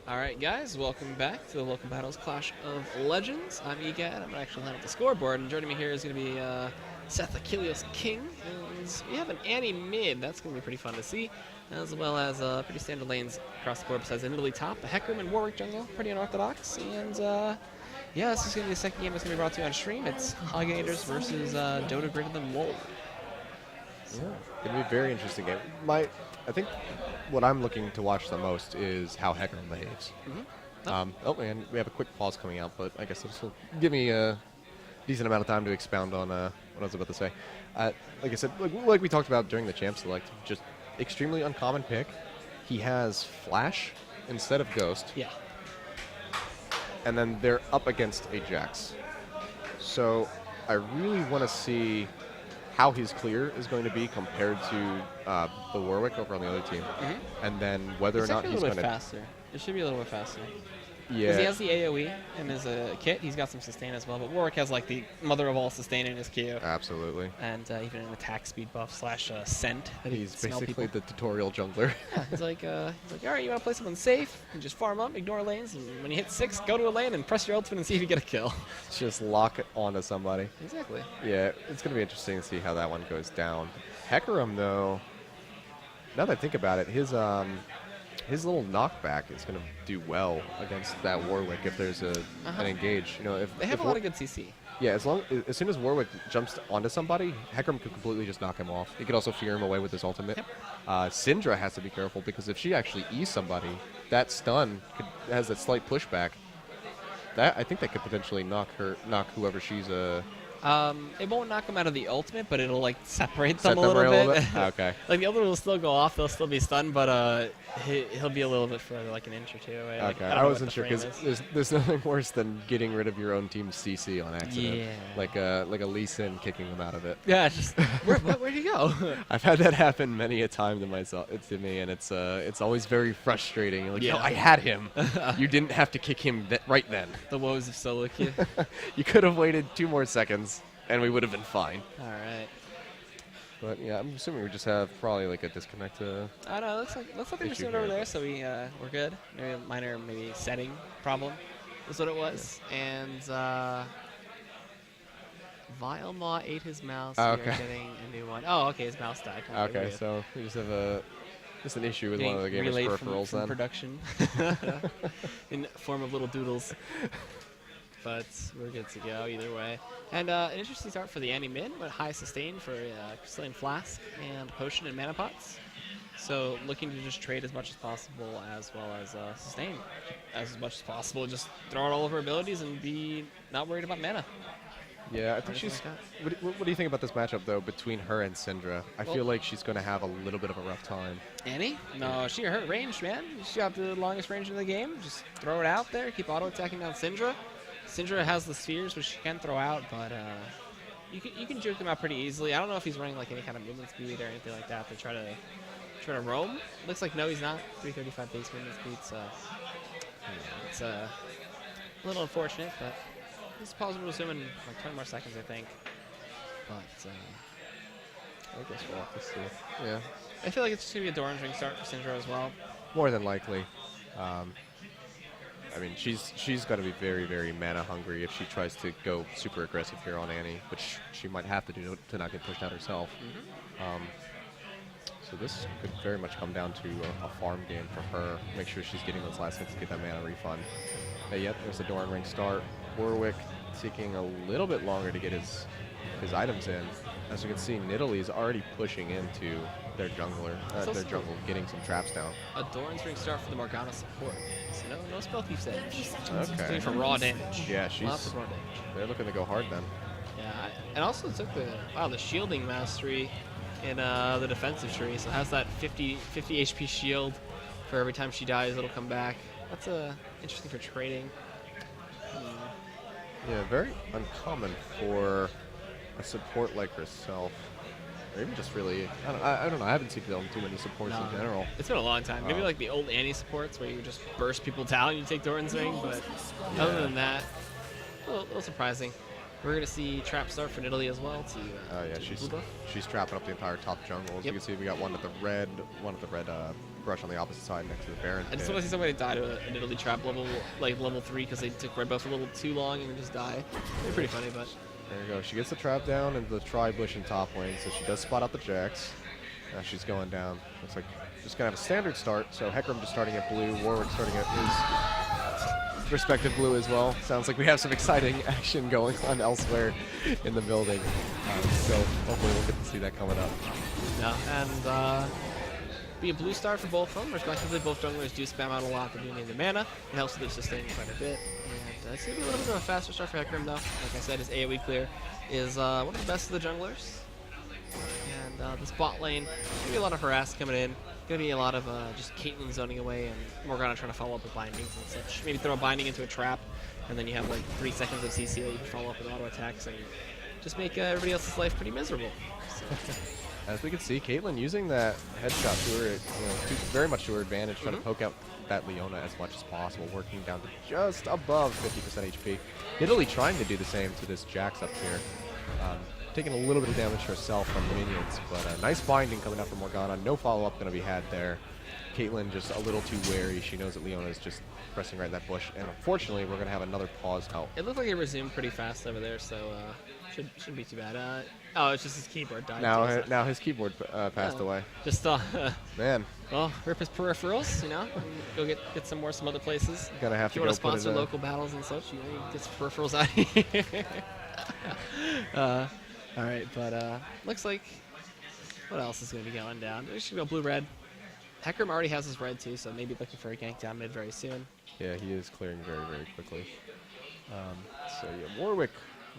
Alright guys, welcome back to the Local Battles Clash of Legends. I'm Egad, I'm actually laying out the scoreboard, and joining me here is going to be Seth Achilles King. And we have an Annie mid, that's going to be pretty fun to see, as well as pretty standard lanes across the board besides an Italy top, a Hecarim and Warwick jungle, pretty unorthodox. And yeah, this is going to be the second game that's going to be brought to you on stream. It's Hoganaitors versus Dota Greater Than WoW. Yeah, going to be a very interesting game. I think what I'm looking to watch the most is how Hecarim behaves. Oh, and we have a quick pause coming out, but I guess this will give me a decent amount of time to expound on what I was about to say. Like I said, like we talked about during the Champ Select, just extremely uncommon pick. He has Flash instead of Ghost. Yeah. And then they're up against Ajax. So I really want to see how his clear is going to be compared to the Warwick over on the other team, and then whether or not he's going to faster. It should be a little bit faster. Yeah, because he has the AoE in his kit. He's got some sustain as well, but Warwick has like the mother of all sustain in his Q. Absolutely. And even an attack speed buff slash scent. That He's basically the tutorial jungler. Yeah, he's like, all right, you want to play someone safe? And just farm up, ignore lanes, and when you hit 6, go to a lane and press your ultimate and see if you get a kill. Just lock it onto somebody. Exactly. Yeah, it's going to be interesting to see how that one goes down. Hecarim, though, now that I think about it, his little knockback is going to do well against that Warwick if there's an engage. You know, if they have a lot of good CC. Yeah, as soon as Warwick jumps onto somebody, Hecarim could completely just knock him off. He could also fear him away with his ultimate. Yep. Syndra has to be careful because if she actually E's somebody, that stun has that slight pushback. I think that could potentially knock whoever she's It won't knock him out of the ultimate, but it'll like separate them a right little bit. Okay. Like the ultimate will still go off, they'll still be stunned, but he'll be a little bit further, like an inch or two away. Like, Okay, I don't I know wasn't what sure the because frame is. there's nothing worse than getting rid of your own team's CC on accident. Yeah. Like a Lee Sin kicking them out of it. Yeah, just where'd he go? I've had that happen many a time to me, and it's always very frustrating. You're like, no, I had him. You didn't have to kick him right then. The woes of solo queue. You could have waited 2 more seconds, and we would have been fine. All right. But yeah, I'm assuming we just have probably like a disconnect. I don't know. Looks like they're Issue doing over here. there, so we're good. Maybe a minor setting problem is what it was. And Vilemaw ate his mouse. Oh, We are okay. getting a new one. Oh, okay. His mouse died. Okay, so we just have an issue with one of the gamer's relayed peripherals from then. production in form of little doodles. But we're good to go either way. And an interesting start for the Annie mid, but high sustain for Crystalline Flask and Potion and Mana Pots. So looking to just trade as much as possible as well as sustain as much as possible. Just throw out all of her abilities and be not worried about mana. Yeah, I think she's. What do you think about this matchup though between her and Syndra? I feel like she's going to have a little bit of a rough time. Annie? No, she hurt range, man. She got the longest range in the game. Just throw it out there, keep auto attacking down Syndra. Syndra has the spheres, which she can throw out, but you can juke him out pretty easily. I don't know if he's running like any kind of movement speed or anything like that to try to roam. Looks like no, he's not. 335 base movement speed, so it's a little unfortunate, but it's possible to assume in like 20 more seconds, I think. But I guess we'll have to see. Yeah, I feel like it's just gonna be a Doran's Ring start for Syndra as well. more than likely. I mean, she's got to be very, very mana hungry if she tries to go super aggressive here on Annie, which she might have to do to not get pushed out herself. So this could very much come down to a farm game for her. Make sure she's getting those last hits to get that mana refund. But yep, there's the Doran Ring start. Warwick taking a little bit longer to get his items in. As you can see, Nidalee already pushing into their jungler, their jungle, getting some traps down. A Doran's Ring start for the Morgana support. So no spell thief's edge. Okay. Looking for raw damage. Yeah, Lots of raw damage. they're looking to go hard then. Yeah, and also took the shielding mastery in the defensive tree. So it has that 50 HP shield for every time she dies, it'll come back. That's interesting for trading. Yeah, very uncommon for a support like herself. Or even just really, I don't know, I haven't seen too many supports in general. It's been a long time. Maybe like the old Annie supports where you would just burst people down and you take Doran's Ring, but other than that, a little surprising. We're going to see trap start for Italy as well. Yeah, she's trapping up the entire top jungle. As you can see, we got one at the red brush on the opposite side next to the Baron. I just want to see somebody die to an Italy trap level 3 because they took red buff a little too long and just die. They're pretty funny, but There you go. She gets the trap down and the tri-bush in top lane, so she does spot out the Jax. Now she's going down. Looks like just going to have a standard start, so Hecarim just starting at blue, Warwick starting at his respective blue as well. Sounds like we have some exciting action going on elsewhere in the building. So hopefully we'll get to see that coming up. yeah, and be a blue start for both of them. Respectively, both junglers do spam out a lot. They do need the mana. It helps with their sustain quite a bit. And it's going to be a little bit of a faster start for Hecarim, though. Like I said, his AoE clear is one of the best of the junglers. And this bot lane, going to be a lot of harass coming in. Going to be a lot of just Caitlyn zoning away and Morgana trying to follow up with bindings and such. Maybe throw a binding into a trap, and then you have like 3 seconds of CC that you can follow up with auto attacks and just make everybody else's life pretty miserable. So. As we can see, Caitlyn using that headshot to her, very much to her advantage, trying to poke out that Leona as much as possible, working down to just above 50% HP. Italy trying to do the same to this Jax up here. Taking a little bit of damage herself from minions, but a nice binding coming out from Morgana. No follow-up going to be had there. Caitlyn just a little too wary. She knows that Leona is just pressing right in that bush, and unfortunately, we're going to have another pause out. It looked like it resumed pretty fast over there, so shouldn't be too bad. Oh, it's just his keyboard died. Now his keyboard passed away. Just man. Well, rip his peripherals, you know. Go get some other places. Gonna have if you to want to sponsor local battles and such, you get some peripherals out here. All right, but looks like what else is going to be going down? We should go blue-red. Hecarim already has his red too, so maybe looking for a gank down mid very soon. Yeah, he is clearing very, very quickly. So yeah, Warwick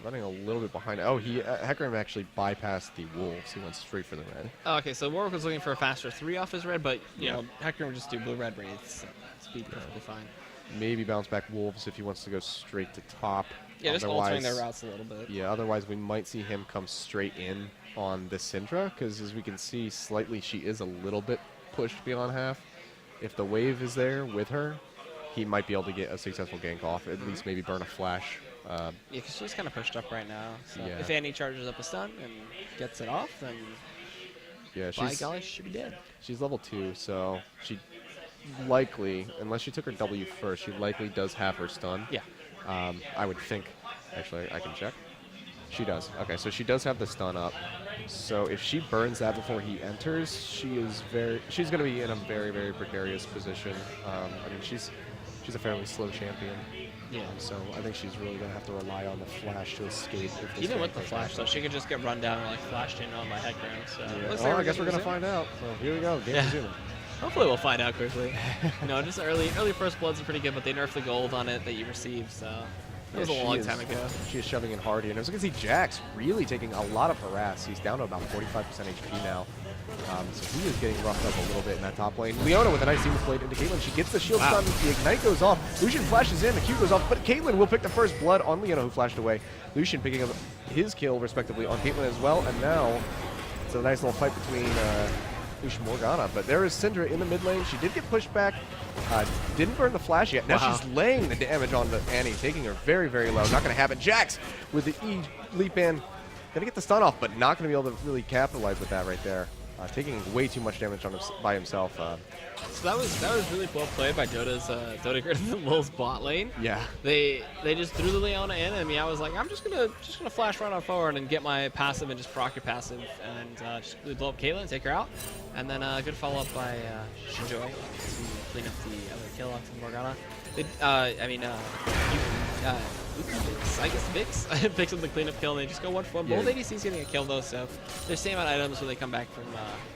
running a little bit behind. Oh, Hecarim actually bypassed the wolves. He went straight for the red. Oh, okay, so Warwick was looking for a faster 3 off his red, but you know Hecarim would just do blue-red wreaths. So speed perfectly fine. Maybe bounce back wolves if he wants to go straight to top. Yeah, just altering their routes a little bit. Yeah, otherwise we might see him come straight in on the Syndra, because as we can see, slightly she is a little bit pushed beyond half. If the wave is there with her, he might be able to get a successful gank off, at least maybe burn a flash. Yeah, because she's kind of pushed up right now. So yeah. if Annie charges up a stun and gets it off, then by golly, she should be dead. She's level 2, so she likely, unless she took her W first, she likely does have her stun. Yeah. I would think. Actually, I can check. She does. Okay, so she does have the stun up. So if she burns that before he enters, she's going to be in a very, very precarious position. I mean, she's a fairly slow champion. Yeah. So I think she's really going to have to rely on the flash to escape. Even with the flash, though, she could just get run down and like flashed in on by Hecarim. So I guess we're going to find out. So here we go. Game resuming. Hopefully we'll find out quickly. Just early first bloods are pretty good, but they nerfed the gold on it that you receive, so it was a long time ago. She is shoving in hard here. And as you can see, Jax really taking a lot of harass. He's down to about 45% HP now. So he is getting roughed up a little bit in that top lane. Leona with a nice seamless blade into Caitlyn. She gets the shield stun. The ignite goes off. Lucian flashes in. The Q goes off. But Caitlyn will pick the first blood on Leona, who flashed away. Lucian picking up his kill, respectively, on Caitlyn as well. And now it's a nice little fight between Lucian Morgana. But there is Syndra in the mid lane. She did get pushed back. Didn't burn the flash yet. Now she's laying the damage on the Annie, taking her very, very low. Not going to happen. Jax with the E leap in. Going to get the stun off, but not going to be able to really capitalize with that right there. Taking way too much damage on by himself. So that was really well played by Dota's Dota Grid in the Lul's bot lane. Yeah. They just threw the Leona in, and I was like, I'm just gonna flash right on forward and get my passive and just proc your passive and just really blow up Caitlyn, take her out, and then a good follow up by Shinjoy to clean up the other kill off of Morgana. I guess Vix picks up the cleanup kill, and they just go 1-for-1. Both ADCs getting a kill, though, so they're same amount of items when they come back from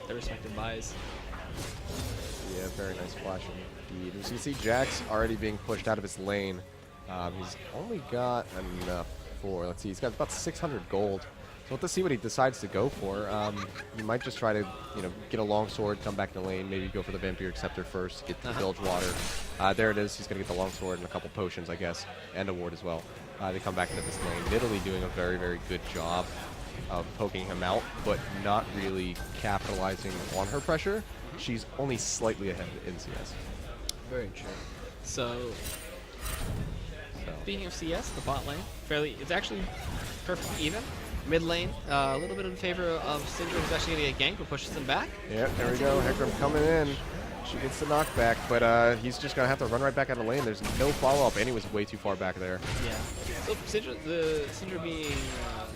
their respective buys. Yeah, very nice flash indeed. As you can see, Jax already being pushed out of his lane. He's only got enough for, let's see, he's got about 600 gold. So let's see what he decides to go for. He might just try to, get a long sword, come back in the lane, maybe go for the Vampire Scepter first, get the bilge water. There it is. He's going to get the long sword and a couple potions, I guess, and a ward as well. They come back into this lane. Italy doing a very, very good job of poking him out, but not really capitalizing on her pressure. She's only slightly ahead in CS. Very true. So, speaking of CS, the bot lane, it's actually perfectly even. Mid lane, a little bit in favor of Syndra, who's actually going to get ganked, but pushes him back. Yep, there we go. Hecarim coming in. She gets the knockback, but he's just going to have to run right back out of the lane. There's no follow-up, and he was way too far back there. Yeah. So Syndra being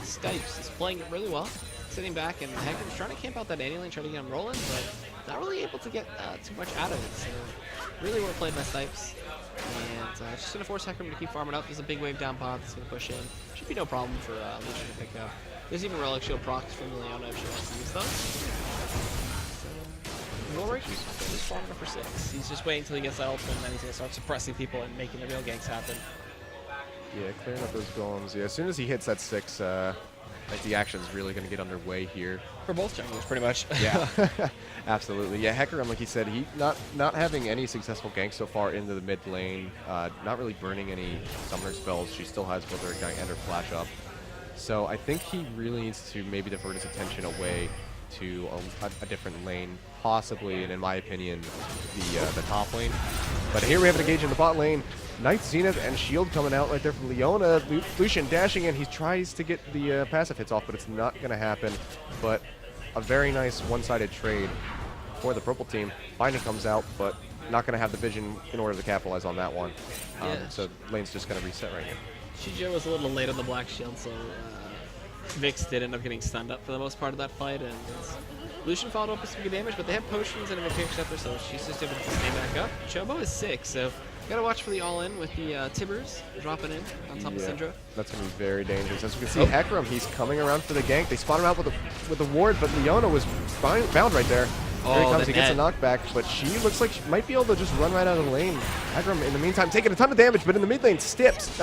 Stipes is playing it really well, sitting back, and Hector's trying to camp out that Annie lane, trying to get him rolling, but not really able to get too much out of it. So really well played by Stipes. And just going to force Hecarim to keep farming up. There's a big wave down bot that's going to push in. Should be no problem for Lucian to pick up. There's even Relic Shield procs from Leona if she wants to use those. So, Warwick is farming up for 6. He's just waiting until he gets that ultimate, and then he's going to start suppressing people and making the real ganks happen. Yeah, clearing up those golems. Yeah, as soon as he hits that 6, like the action's really going to get underway here. For both junglers, pretty much. Yeah, absolutely. Yeah, Hecarim, like he said, he not having any successful ganks so far into the mid lane, not really burning any summoner spells. She still has both her Ignite and her Flash up. So I think he really needs to maybe divert his attention away to a different lane, possibly, and in my opinion, the top lane. But here we have an engage in the bot lane. Nice Zenith and Shield coming out right there from Leona. Lucian dashing in. He tries to get the passive hits off, but it's not going to happen. But a very nice one-sided trade for the purple team. Binding comes out, but not going to have the vision in order to capitalize on that one. So lane's just going to reset right here. Shijo was a little late on the Black Shield, so Vix did end up getting stunned up for the most part of that fight. And Lucian followed up with some good damage, but they have potions and a Vampiric Scepter, so she's just able to stay back up. Chobo is 6, so gotta watch for the all-in with the Tibbers dropping in on top of Syndra. That's gonna be very dangerous. As we can see, Hecarim, he's coming around for the gank. They spot him out with the ward, but Leona was bound right there. Here he comes, he gets a knockback, but she looks like she might be able to just run right out of the lane. Hecarim, in the meantime, taking a ton of damage, but in the mid lane, Stips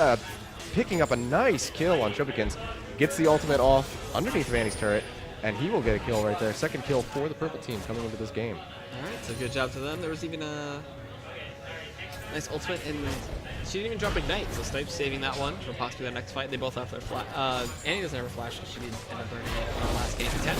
picking up a nice kill on Chubikins. Gets the ultimate off underneath Vanny's turret, and he will get a kill right there. Second kill for the purple team coming into this game. All right, so good job to them. There was even a nice ultimate, and she didn't even drop Ignite, so Stipes saving that one for possibly their next fight. They both have their flash. Annie doesn't have her flash, so she did end up burning it on the last game 10.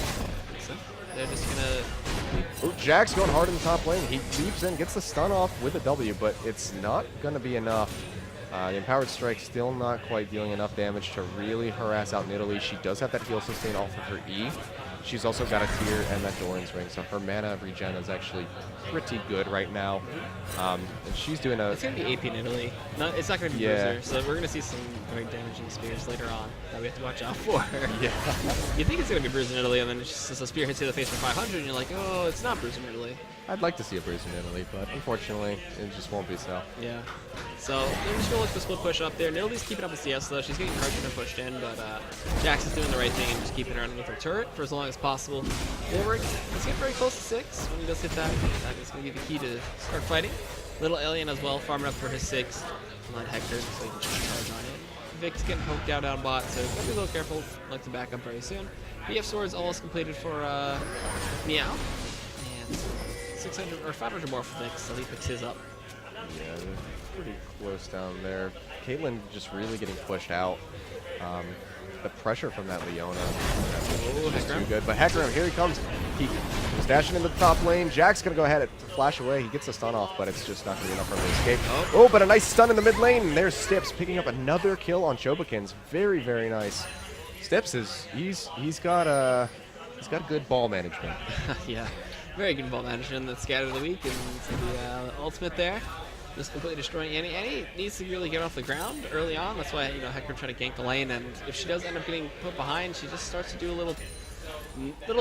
So they're just gonna... Ooh, Jack's going hard in the top lane. He leaps in, gets the stun off with a W, but it's not going to be enough. The Empowered Strike still not quite dealing enough damage to really harass out Nidalee. She does have that heal sustain off of her E. She's also got a Tear and that Doran's Ring, so her mana regen is actually pretty good right now. And she's doing a... It's going to be AP Nidalee. It's not going to be Bruiser, so we're going to see some very damaging spears later on that we have to watch out for. Yeah. You think it's going to be Bruiser Nidalee, and then it's just a spear hits you in the face for 500, and you're like, oh, it's not Bruiser Nidalee. I'd like to see a Bruiser Nidalee, but unfortunately, it just won't be so. Yeah. So they're just going to look for split push up there. Nidalee's keeping up with CS, though. She's getting crouched and pushed in, but Jax is doing the right thing and just keeping her underneath her turret for as long as possible. Warwick is getting very close to 6. When he does hit that, that is going to be the key to start fighting. Little Alien as well, farming up for his 6. Not Hector, so he can just charge on it. Vic's getting poked out on bot, so gotta be a little careful. Like to back up very soon. BF Sword's almost completed for Meow. And 600 or 500 more for Vix, so he picks his up. Yeah, they're pretty close down there. Caitlyn just really getting pushed out. The pressure from that Leona is too good. But Hecarim, here he comes. He's dashing into the top lane. Jack's going to go ahead and flash away. He gets the stun off, but it's just not going to be enough for him to escape. Oh, but a nice stun in the mid lane. There's Stips picking up another kill on Chobikins. Very, very nice. Stips is he's got good ball management. Yeah, very good ball management. The scatter of the week and the ultimate there. Just completely destroying Annie. Annie needs to really get off the ground early on. That's why, Hecarim tried to gank the lane, and if she does end up getting put behind, she just starts to do a little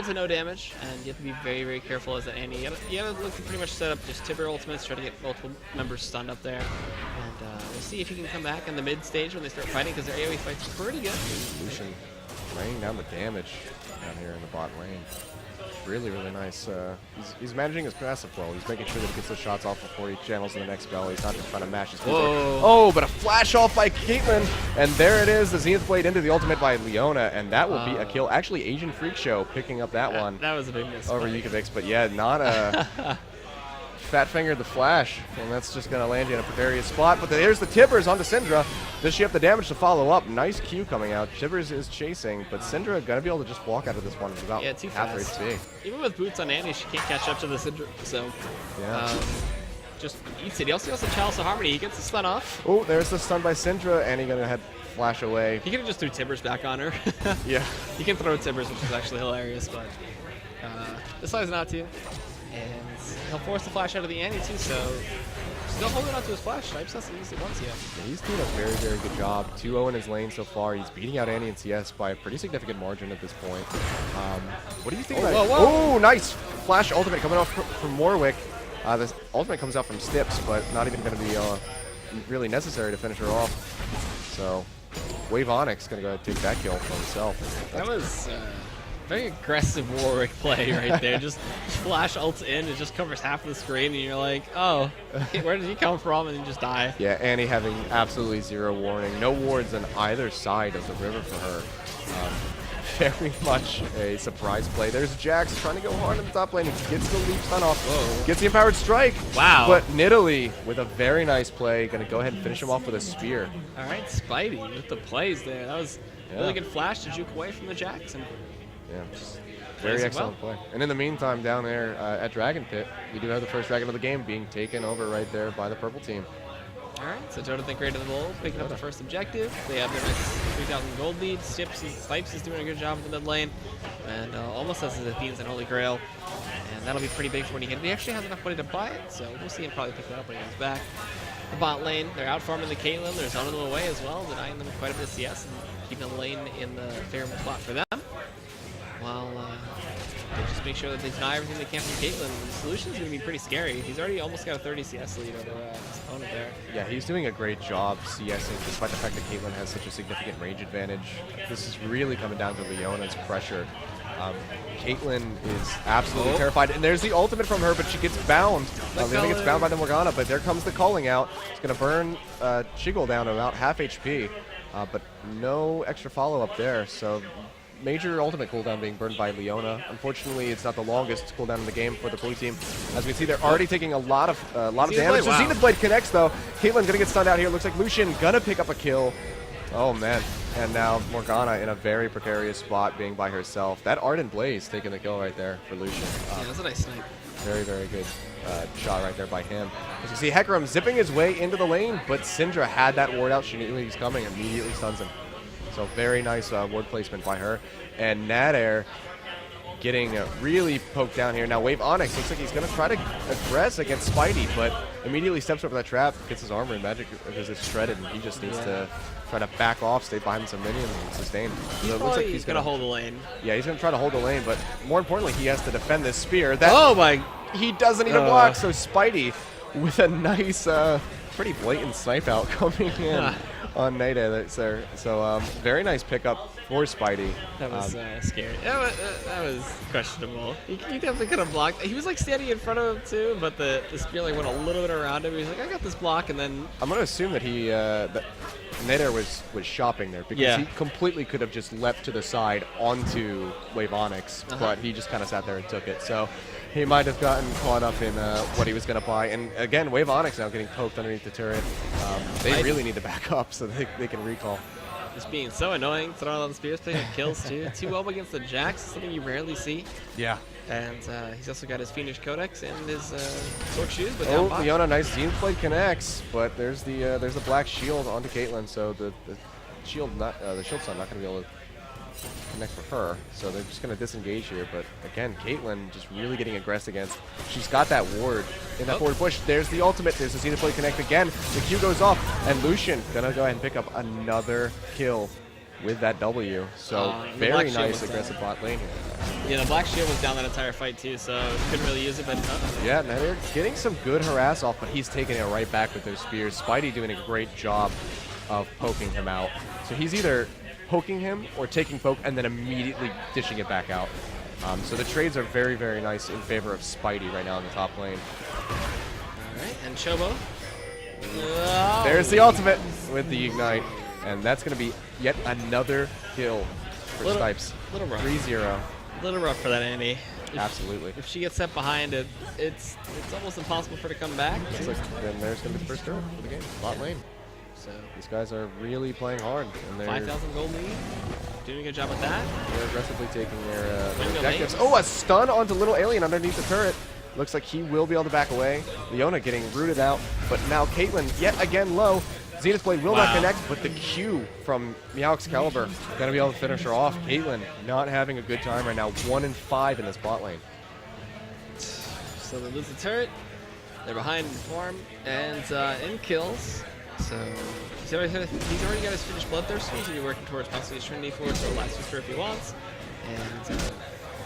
to no damage, and you have to be very, very careful as an Annie. You gotta look to pretty much set up just Tibber ultimates, try to get multiple members stunned up there. And we'll see if he can come back in the mid stage when they start fighting, because their AoE fight's pretty good. Lucian laying down the damage down here in the bot lane. Really, really nice. He's managing his passive well. He's making sure that he gets those shots off before he channels in the next spell. He's not just trying to mash his keyboard. Oh, but a flash off by Caitlyn. And there it is, the Zenith Blade into the ultimate by Leona. And that will be a kill. Actually, Asian Freak Show picking up that one. That was a big miss. Over Yukavix, but yeah, not a... Fat fingered the flash, and that's just going to land you in a precarious spot. But there's the Tibbers onto Syndra. Does she have the damage to follow up? Nice Q coming out. Tibbers is chasing, but Syndra going to be able to just walk out of this one without half her HP. Even with boots on Annie, she can't catch up to the Syndra, so just eats it. He also has the Chalice of Harmony. He gets the stun off. Oh, there's the stun by Syndra, and he's going to head flash away. He could have just threw Tibbers back on her. Yeah. He can throw Tibbers, which is actually hilarious, but decides not to. And he'll force the flash out of the Annie too, so still holding on to his flash. Snipes hasn't used it once yet. Yeah, he's doing a very, very good job. 2-0 in his lane so far. He's beating out Annie and CS by a pretty significant margin at this point. What do you think about it? Oh, nice! Flash ultimate coming off from Warwick. This ultimate comes out from Stips, but not even going to be really necessary to finish her off. So, Wave Onyx going to go ahead and take that kill for himself. That was very aggressive Warwick play right there. Just flash ults in, it just covers half of the screen, and you're like, oh, where did he come from? And then just die. Yeah, Annie having absolutely zero warning. No wards on either side of the river for her. Very much a surprise play. There's Jax trying to go hard in the top lane. He gets the leap stun off. Whoa. Gets the empowered strike. Wow. But Nidalee with a very nice play. Going to go ahead and finish him off with a spear. All right, Spidey with the plays there. That was a really good flash to juke away from the Jax. And yeah, very excellent play. And in the meantime, down there at Dragon Pit, we do have the first dragon of the game being taken over right there by the purple team. All right, so Dota think great of the bowl, picking up the first objective. They have their nice 3,000 gold lead. Snipes is doing a good job in the mid lane, and almost has the Fiends and Holy Grail. And that'll be pretty big for when he gets. He actually has enough money to buy it, so we'll see him probably pick that up when he comes back. The bot lane, they're out farming the Caitlyn. They're zoning them away as well, denying them quite a bit of CS and keeping the lane in the favorable spot for them. While they just make sure that they deny everything they can from Caitlyn. The solution's going to be pretty scary. He's already almost got a 30 CS lead over his opponent there. Yeah, he's doing a great job CSing, despite the fact that Caitlyn has such a significant range advantage. This is really coming down to Leona's pressure. Caitlyn is absolutely terrified, and there's the ultimate from her, but she gets bound. Leona gets bound by the Morgana, but there comes the calling out. It's going to burn Chiggle down to about half HP, but no extra follow-up there, so major ultimate cooldown being burned by Leona. Unfortunately, it's not the longest cooldown in the game for the blue team. As we see, they're already taking a lot of damage. The Zenith Blade connects, though. Caitlyn gonna get stunned out here. Looks like Lucian gonna pick up a kill. Oh, man. And now Morgana in a very precarious spot, being by herself. That Ardent Blaze taking the kill right there for Lucian. Yeah, that's a nice snipe. Very, very good shot right there by him. As you see, Hecarim zipping his way into the lane, but Syndra had that ward out. She knew he was coming, immediately stuns him. So very nice ward placement by her. And Nadair getting really poked down here. Now Wave Onyx looks like he's going to try to aggress against Spidey, but immediately steps over that trap, gets his armor and magic because it's shredded, and he just needs to try to back off, stay behind some minions, and sustain. So it looks like he's going to hold the lane. Yeah, he's going to try to hold the lane, but more importantly, he has to defend this spear. That, he doesn't need a block, so Spidey with a nice, pretty blatant snipe out coming in on Nada there. So very nice pickup for Spidey. That was scary. That was questionable. He definitely could have blocked. He was like standing in front of him too, but the spear like went a little bit around him. He was like, I got this block, and then I'm gonna assume that he that Nada was shopping there, because he completely could have just leapt to the side onto Wave Onyx, but he just kind of sat there and took it. So he might have gotten caught up in what he was going to buy. And again, Wave Onyx now getting poked underneath the turret. They really need to back up so they can recall. Just being so annoying, throwing all the spears, picking up kills too. 2-0 against the Jax, something you rarely see. Yeah. And he's also got his Fiendish Codex and his Torque Shoes. But Leona, nice Zenith Blade connects, but there's the black shield onto Caitlyn, so the shield's not going to be able to connect for her, so they're just going to disengage here. But again, Caitlyn just really getting aggressive against. She's got that ward in that forward push. There's the ultimate. There's the Zenith Blade connect again. The Q goes off, and Lucian going to go ahead and pick up another kill with that W. So very nice aggressive bot lane here. Yeah, the black shield was down that entire fight too, so couldn't really use it. But yeah, now they're getting some good harass off, but he's taking it right back with those spears. Spidey doing a great job of poking him out. So he's either poking him or taking poke and then immediately dishing it back out. So the trades are very, very nice in favor of Spidey right now in the top lane. All right, and Chobo. There's the ultimate with the Ignite, and that's going to be yet another kill for Snipes. Little rough. 3-0. Little rough for that Annie. Absolutely. If she gets set behind it, it's almost impossible for her to come back. Looks like then there's going to be the first turn for the game. Bot lane. So these guys are really playing hard, and they're 5,000 gold lead. Doing a good job with that. They're aggressively taking their objectives. Oh, a stun onto Little Alien underneath the turret. Looks like he will be able to back away. Leona getting rooted out, but now Caitlyn yet again low. Zenith Blade will not connect, but the Q from Meow Excalibur going to be able to finish her off. Caitlyn not having a good time right now. 1-5 in this bot lane. So they lose the turret. They're behind in farm and in kills. So he's already got his finished Bloodthirst. He's going to be working towards possibly his Trinity Force or Last Whisper if he wants. And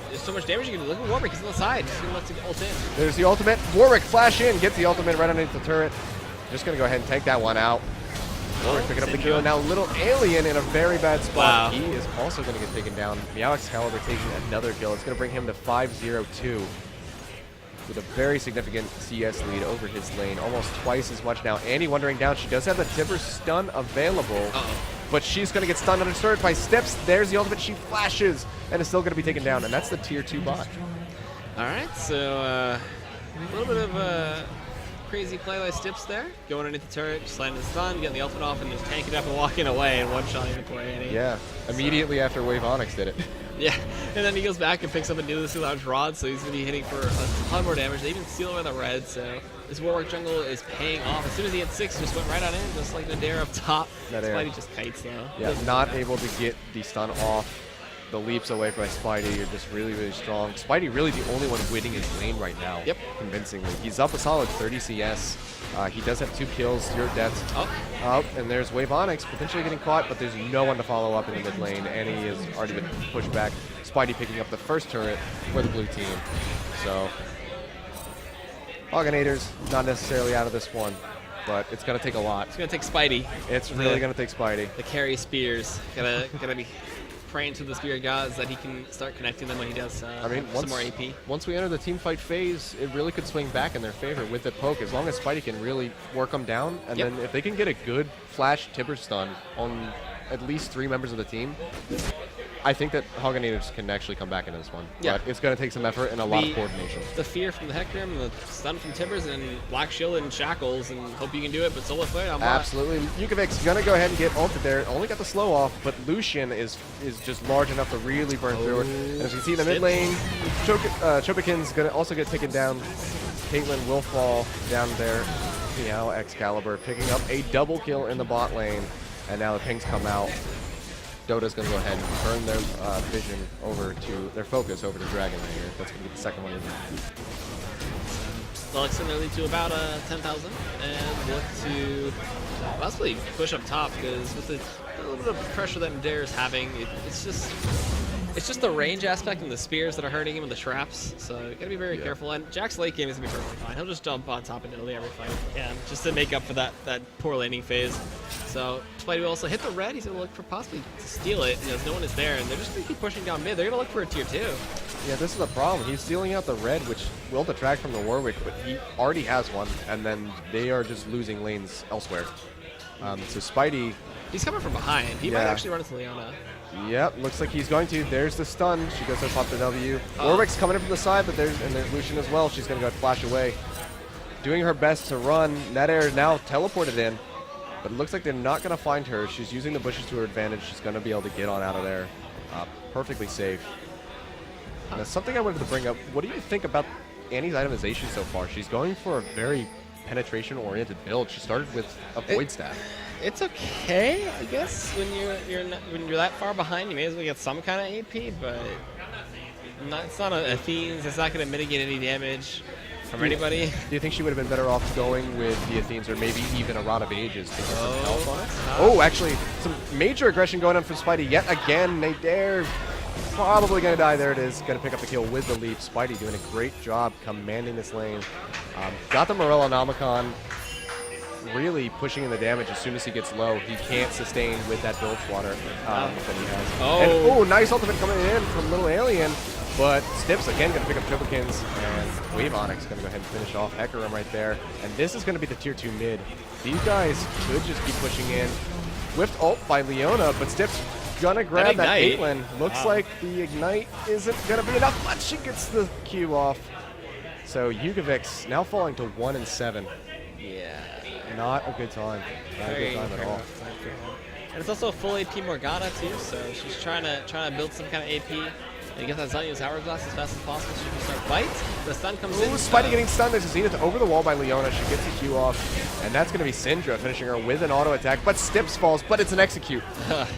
there's so much damage you can do. Look at Warwick, he's on the side. He's going to look to ult in. There's the ultimate. Warwick flash in, gets the ultimate right underneath the turret. Just going to go ahead and take that one out. Warwick picking up the kill. Now Little Alien in a very bad spot. Wow. He is also going to get taken down. Meow Excalibur taking another kill. It's going to bring him to 5-0-2 with a very significant CS lead over his lane. Almost twice as much now. Annie wandering down. She does have the Timber stun available. But she's going to get stunned on her turret by Stips. There's the ultimate. She flashes and is still going to be taken down. And that's the tier 2 bot. All right, so a little bit of a crazy play by Stips there. Going underneath the turret, just landing the stun, getting the ultimate off, and just tanking it up and walking away and one-shotting the poor Annie. Yeah, immediately after Wave Onyx did it. Yeah, and then he goes back and picks up a needlessly large rod, so he's going to be hitting for a ton more damage. They even steal away the red, so this Warwick jungle is paying off. As soon as he hit 6, just went right on in, just like Nadir up top. Spidey just kites now. Yeah, not able to get the stun off. The leaps away by Spidey are just really, really strong. Spidey really the only one winning his lane right now. Yep. Convincingly. He's up a solid 30 CS. He does have 2 kills, 0 deaths. And there's Wave Onyx potentially getting caught, but there's no one to follow up in the mid lane. Annie has already been pushed back. Spidey picking up the first turret for the blue team. So, Hoganaitors not necessarily out of this one, but it's going to take a lot. It's going to take Spidey. It's really going to take Spidey. The carry spears. Gotta be praying to the spirit gods that he can start connecting them when he does some more AP. Once we enter the team fight phase, it really could swing back in their favor with the poke, as long as Spidey can really work them down. And then if they can get a good flash Timber stun on at least 3 members of the team, I think that Hoganaitors can actually come back into this one. Yeah. But it's going to take some effort and a lot of coordination. The fear from the Hecarim, and the stun from Timbers, and Black Shield and Shackles, and hope you can do it, but Solar Flare, I'm absolutely. Yukavic's going to go ahead and get ulted there. Only got the slow off, but Lucian is just large enough to really burn through it. And as you see in the mid lane, Chobikin's going to also get taken down. Caitlyn will fall down there. Meow Excalibur picking up a double kill in the bot lane. And now the pings come out. Dota's going to go ahead and turn their vision over to their focus over to Dragon Layer. That's going to be the second one. They'll extend their lead to about 10,000 and look to possibly push up top, because with a little bit of pressure that Nadir is having, it's just the range aspect and the spears that are hurting him and the traps. So you gotta be very careful. And Jack's late game is gonna be perfectly fine. He'll just jump on top of nearly every fight he can, just to make up for that poor laning phase. So Spidey will also hit the red. He's gonna look for possibly to steal it, because no one is there, and they're just gonna keep pushing down mid. They're gonna look for a tier 2. Yeah, this is a problem. He's stealing out the red, which will detract from the Warwick, but he already has one, and then they are just losing lanes elsewhere. So Spidey, he's coming from behind. He might actually run into Leona. Yep, looks like he's going to. There's the stun. She goes to pop the W. Warwick's coming in from the side, but there's Lucian as well. She's going to go flash away. Doing her best to run. Nadir now teleported in, but it looks like they're not going to find her. She's using the bushes to her advantage. She's going to be able to get on out of there. Perfectly safe. Now, something I wanted to bring up. What do you think about Annie's itemization so far? She's going for a very penetration-oriented build. She started with a Void Staff. It's okay, I guess. When you're that far behind, you may as well get some kind of AP, but it's not a Athenes. It's not going to mitigate any damage from anybody. Do you think she would have been better off going with the Athenes, or maybe even a Rod of Ages to get some health on it? Oh, actually, some major aggression going on from Spidey yet again. Nadir probably going to die. There it is. Going to pick up the kill with the leap. Spidey doing a great job commanding this lane. Got the Morellonomicon. Really pushing in the damage as soon as he gets low. He can't sustain with that Bilge Water that he has. And, nice ultimate coming in from Little Alien. But Stips again going to pick up Triplicans, and Wave Onyx going to go ahead and finish off Hecarim right there. And this is going to be the tier 2 mid. These guys could just keep pushing in. Whiffed ult by Leona, but Stips gonna grab that Caitlyn. Looks like the Ignite isn't gonna be enough, but she gets the Q off. So Yukavic's now falling to 1-7. Yeah. Not a good time. Not a good time at all. And it's also a full AP Morgana too, so she's trying to build some kind of AP and get that Zhonya's Hourglass as fast as possible so she can start fights. The stun comes in. Spidey getting stunned. There's a Zenith over the wall by Leona. She gets the Q off, and that's going to be Syndra finishing her with an auto attack. But Stips falls, but it's an execute.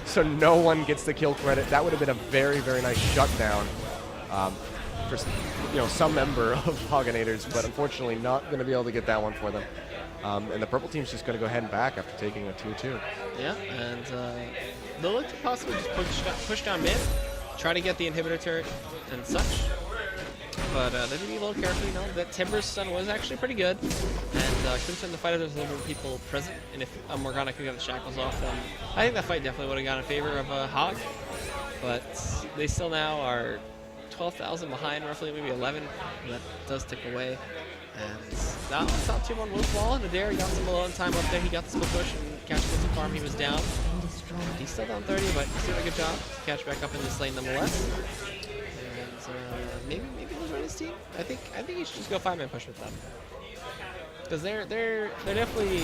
So no one gets the kill credit. That would have been a very, very nice shutdown. for some member of Hoganaitors, but unfortunately not going to be able to get that one for them. And the purple team's just going to go ahead and back after taking a 2-2. Yeah, and they'll look to possibly just push down mid, try to get the inhibitor turret and such. But they need to be a little careful, that Timber's stun was actually pretty good. And considering the fight, if there's a little more people present, and if Morgana could get the shackles off, then I think that fight definitely would have gone in favor of Hog. But they still now are 12,000 behind, roughly, maybe 11. And that does tick away. And that one's not 2-1 Wolf Wall, and Adair got some alone time up there. He got the split push and catch the farm. He was down. He's still down 30, but he's doing a good job to catch back up in this lane nonetheless. And maybe he'll join his team. I think he should just go 5-man push with them, because they're definitely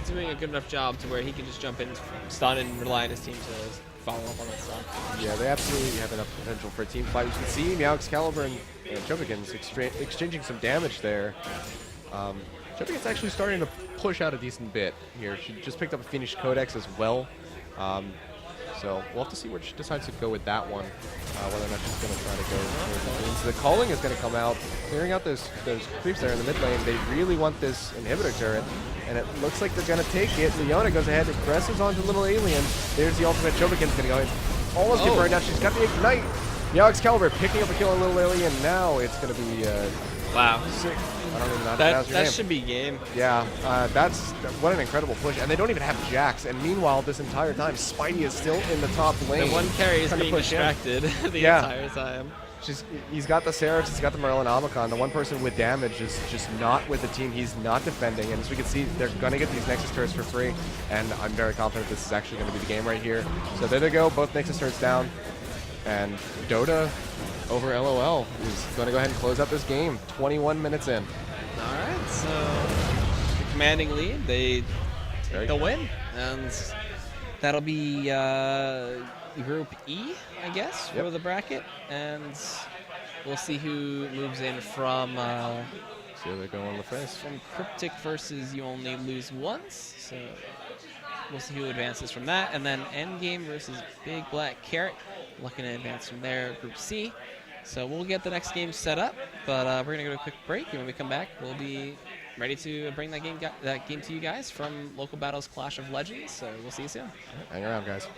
doing a good enough job to where he can just jump in, stun, and rely on his team to follow up on that stuff. Yeah, they absolutely have enough potential for a team fight. You can see Excalibur and Chobigan's exchanging some damage there. Chobigan's actually starting to push out a decent bit here. She just picked up a Phoenix Codex as well. So we'll have to see where she decides to go with that one, whether or not she's going to try to go. So the calling is going to come out, clearing out those creeps there in the mid lane. They really want this inhibitor turret, and it looks like they're going to take it. Leona goes ahead, aggressives onto Little Alien. There's the ultimate. Chobigan's going to go ahead, almost get burned out. She's got the Ignite. Excalibur picking up a kill on Little Alien. Now it's going to be wow. Sick. I don't even know how to pronounce your name. That should be game. Yeah, what an incredible push. And they don't even have Jax. And meanwhile, this entire time, Spidey is still in the top lane. The one carry is being distracted the entire time. He's got the Seraphs, he's got the Merlin Omicron. The one person with damage is just not with the team. He's not defending. And as we can see, they're going to get these Nexus turrets for free. And I'm very confident this is actually going to be the game right here. So there they go, both Nexus turrets down. And Dota over LOL is going to go ahead and close out this game. 21 minutes in. All right, so the commanding lead, they take the win, and that'll be Group E, I guess, for the bracket, and we'll see who moves in from. See how they go on the face. From Cryptic versus You Only Lose Once, so we'll see who advances from that, and then Endgame versus Big Black Carrot, looking to advance from there, Group C. So we'll get the next game set up, but we're going to go to a quick break, and when we come back, we'll be ready to bring that game to you guys from Local Battles Clash of Legends, so we'll see you soon. Hang around, guys.